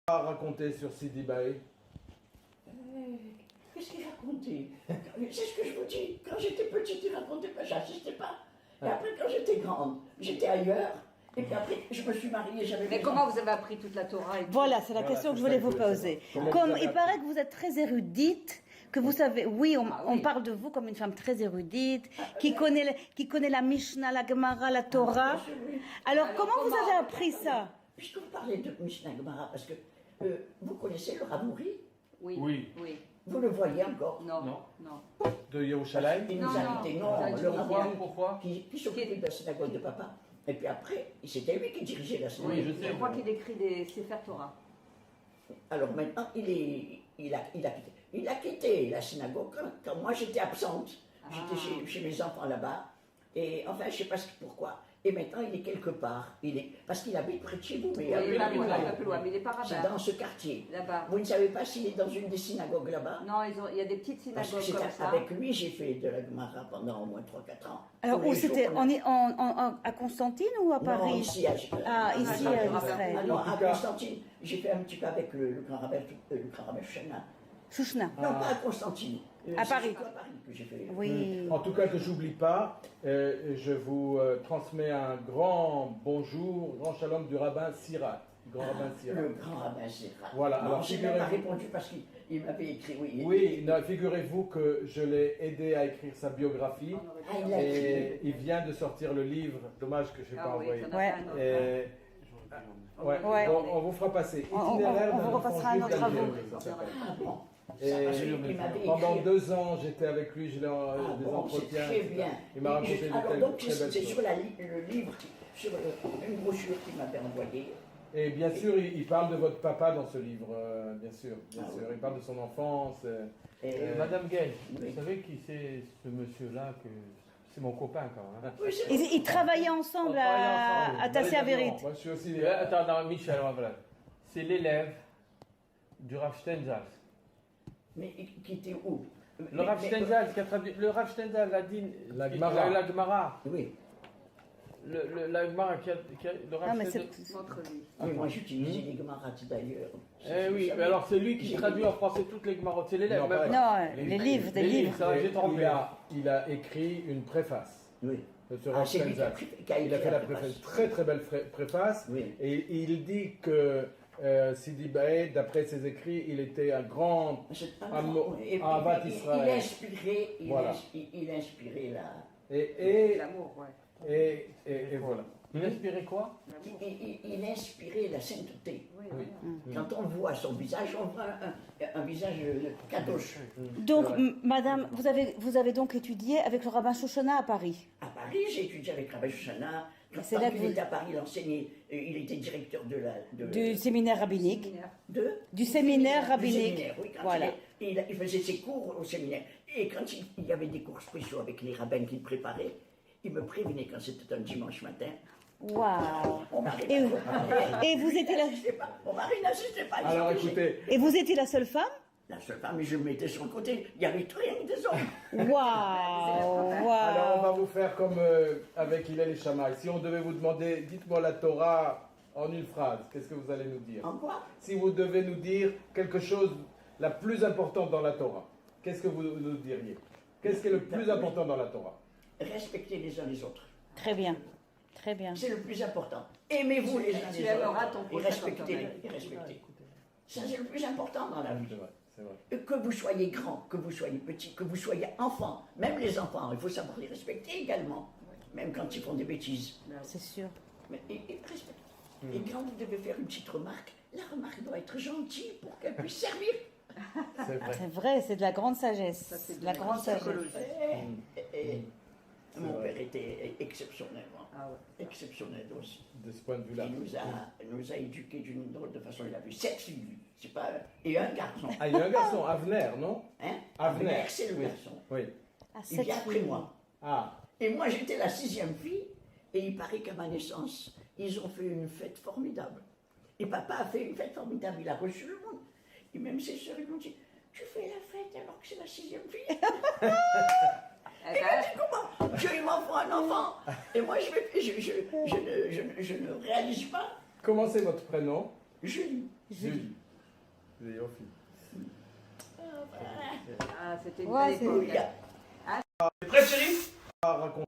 à raconter sur Sidi Baé? Qu'est-ce qu'il racontait? C'est ce que je vous dis. Quand j'étais petite, il racontait pas, j'assistais pas. Et après, quand j'étais grande, j'étais ailleurs. Et puis après, je me suis mariée, j'avais... Mais comment vous avez appris toute la Torah et tout? Voilà, c'est la question que je voulais vous poser. Comme il paraît que vous êtes très érudite, que vous savez, oui, on parle de vous comme une femme très érudite, qui connaît la Mishnah, la Gemara, la Torah. Alors, comment vous avez appris ça? Puisque vous parlez de Mishnah Gemara, parce que vous connaissez le Rabouri? Oui. Oui. Oui. Vous le voyez encore? Non. Non. Non. De Yerushalayim? Il nous Non, a non. invités, Il non, nous a le dit Rabouri pourquoi qui s'occupait de la synagogue de papa. Et puis après, c'était lui qui dirigeait la synagogue. Oui, je sais. Je crois qu'il écrit des Sefer Torah. Alors maintenant, il a quitté la synagogue quand moi j'étais absente. J'étais chez mes enfants là-bas. Et enfin, je ne sais pas pourquoi. Et maintenant, il est quelque part. Parce qu'il habite près de chez vous. Mais Oui, il est un peu loin, mais il n'est pas c'est rabbin. dans ce quartier. Là-bas. Vous ne savez pas s'il est dans une des synagogues là-bas? Non, il y a des petites Parce que synagogues c'est comme ça. avec lui j'ai fait de la Gemara pendant au moins 3-4 ans. Alors, Tous où les jours, c'était? on a- À Constantine ou à Paris? Non, ici à Ici, à à Israël. Ah non, En tout à cas- Constantine, j'ai fait un petit peu avec le grand rabbin Shana. Chouchna. Non, pas à Constantine. À C'est Paris. surtout à Paris que j'ai fait. Oui. En tout cas, que j'oublie pas, je vous transmets un grand bonjour, grand shalom du rabbin Sirat. Grand rabbin Sirat. Le grand rabbin Sirat. Voilà, Non, alors j'ai même pas figurez-vous- répondu parce qu'il m'avait écrit, oui. Oui, non, figurez-vous que je l'ai aidé à écrire sa biographie. Ah, il a Et écrit. il vient de sortir le livre. Dommage que je n'ai pas Ah oui, envoyé. t'en as Ouais. fait un autre. Et- ouais, Ouais. bon, on vous fera passer. On Itinéraire vous d'un repassera enfant un autre juif à vous. d'Algérie, ça s'appelle. Ah bon. Et Ça, parce qu'il m'avait pendant écrit. 2 ans, j'étais avec lui, je l'ai Ah des bon, c'est entretiens. très etc. bien. Il m'a raconté des Alors très donc très belles c'est choses. sur le livre, sur une brochure qu'il m'avait envoyée. Et bien sûr, il parle de votre papa dans ce livre, bien sûr. Ah oui. Il parle de son enfance. Et, Madame Gay, oui. vous savez qui c'est ce monsieur-là que c'est mon copain quand même. oui, c'est- Ils travaillaient ensemble On travaillait ensemble. à Tassia Vérit. Moi, je suis aussi. Attends, non, Michel, voilà. C'est l'élève du Rav Stenzal. Mais qui était où? Le Rav Stenzal, qui a traduit, le Rav Stenzal a dit La Gemara. la Gemara. Oui. La Gemara qui a le Rav Non, mais Stenzal. c'est. Montre-lui. Oui, moi j'utilisais les Gemarates d'ailleurs. Eh oui, mais alors c'est lui qui traduit en français toutes les Gemarotes, c'est l'élève. Non, même. pas- Non, les livres, des les livres, livres. ça va, j'ai trompé. Il a écrit une préface Oui. de ce Ah, Rav c'est lui Stenzal. qui a Il a écrit fait la la préface, préface. très très belle préface. Oui. Et il dit que Sidi Baé, d'après ses écrits, il était un grand C'est un Amour- grand- et puis, Ahavat il Israël. inspirait, Voilà. il inspirait la. et L'amour, ouais. et voilà. Il inspirait quoi? L'amour. Il inspirait la sainteté. Oui, Oui. voilà. Quand on voit son visage, on voit un visage kadosh. Donc, C'est vrai. madame, vous avez donc étudié avec le rabbin Shoshana à Paris. À Paris, j'ai étudié avec Rabbi Shoshana. Quand C'est là que il vous- était à Paris, il enseignait. Il était directeur Du séminaire rabbinique. Séminaire. Du séminaire Du rabbinique. séminaire, oui, quand Voilà. il faisait ses cours au séminaire. Et quand il y avait des cours spéciaux avec les rabbins qu'il préparait, il me prévenait quand c'était un dimanche matin. Waouh. Mon mari Et- n'assistait et vous étiez là- pas. Mon mari n'assistait pas. il Alors s'empêchait. écoutez, Et vous étiez la seule femme? La seule femme, je me mettais sur le côté. Il n'y avait rien que des hommes. Waouh. alors on va Waouh. vous faire comme avec Hillel et Shammai. Si on devait vous demander, dites-moi la Torah en une phrase, qu'est-ce que vous allez nous dire? En quoi? Si vous devez nous dire quelque chose la plus importante dans la Torah, qu'est-ce que vous nous diriez? Qu'est-ce qui est le plus important dans la Torah? Respectez les uns les autres. Très bien. Très bien. C'est le plus important. Aimez-vous les uns Tu les aimeras autres. ton Et prochain respectez-les. comme Et respectez. Ça, c'est le plus important dans la vie. C'est vrai, c'est vrai. Que vous soyez grand, que vous soyez petit, que vous soyez enfant, même les enfants, il faut savoir les respecter également, même quand ils font des bêtises. C'est sûr. Mais, et respectez. Et quand vous devez faire une petite remarque, la remarque doit être gentille pour qu'elle puisse servir. C'est vrai. C'est vrai, c'est de la grande sagesse. Ça, c'est de la grande sagesse. psychologie. Mon père était exceptionnel, hein. Ah ouais. Exceptionnel aussi. De ce point de vue-là. Il nous a éduqués d'une drôle de façon. Il a vu 7 filles, c'est pas, et un garçon. Ah, il y a un garçon, Avner, non? Hein? Avner. C'est le Oui. garçon. Oui. À Il cette vient après fille. moi. Ah, Et moi, j'étais la 6e fille, et il paraît qu'à ma naissance, ils ont fait une fête formidable. Et papa a fait une fête formidable, il a reçu le monde. Et même ses sœurs, ils m'ont dit, tu fais la fête alors que c'est la 6e fille. Eh Il m'a ben, dit, comment Dieu, il m'envoie un enfant. Et moi, je ne réalise pas. comment c'est votre prénom? Julie. Julie. Julie, au fil. Ah, c'était une Ouais, belle c'est- époque. Il y a- T'es prêt, chérie? On va raconter